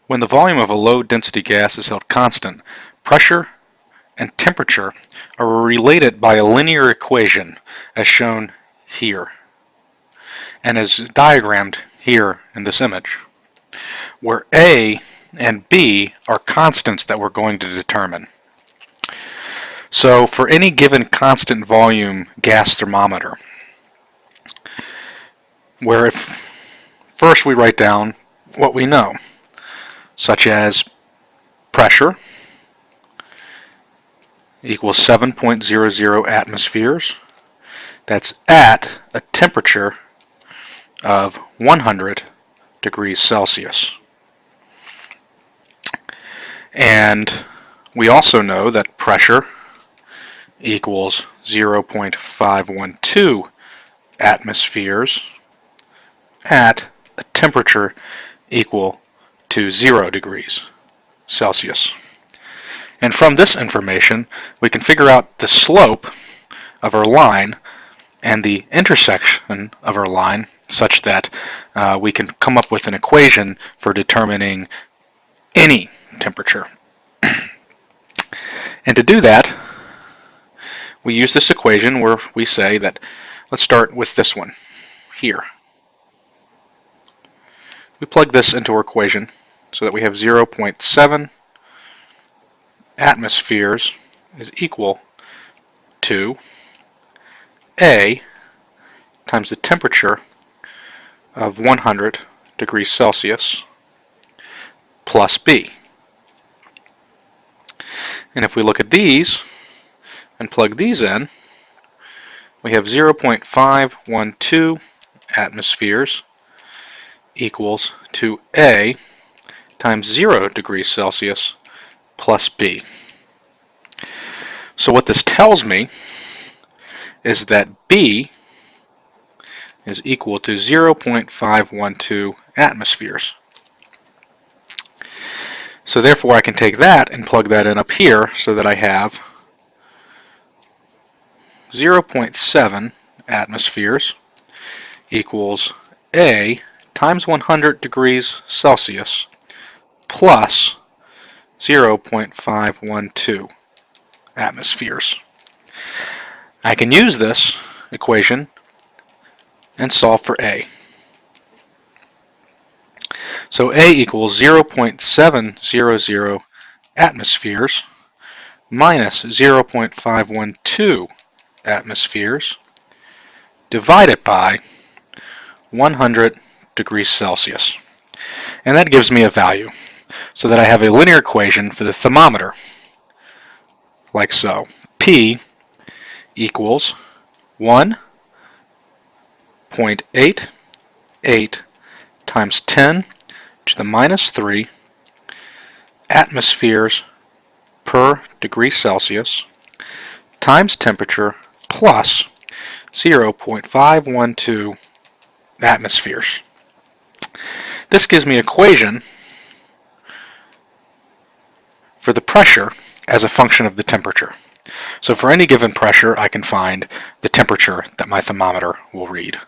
When the volume of a low-density gas is held constant, pressure and temperature are related by a linear equation as shown here and as diagrammed here in this image, where A and B are constants that we're going to determine. So for any given constant volume gas thermometer, where first we write down what we know, such as pressure equals 7.00 atmospheres. That's at a temperature of 100 degrees Celsius. And we also know that pressure equals 0.512 atmospheres at a temperature equal to 0 degrees Celsius. And from this information, we can figure out the slope of our line and the intersection of our line such that we can come up with an equation for determining any temperature. And to do that, we use this equation where we say that, let's start with this one here. We plug this into our equation so that we have 0.7 atmospheres is equal to A times the temperature of 100 degrees Celsius plus B. And if we look at these and plug these in, we have 0.512 atmospheres equals to A times 0 degrees Celsius plus B. So what this tells me is that B is equal to 0.512 atmospheres. So therefore I can take that and plug that in up here so that I have 0.7 atmospheres equals A times 100 degrees Celsius plus 0.512 atmospheres. I can use this equation and solve for A. So A equals 0.700 atmospheres minus 0.512 atmospheres divided by 100 degrees Celsius. And that gives me a value, so that I have a linear equation for the thermometer, like so. P equals 1.88 times 10 to the minus 3 atmospheres per degree Celsius times temperature plus 0.512 atmospheres. This gives me an equation for the pressure as a function of the temperature. So for any given pressure, I can find the temperature that my thermometer will read.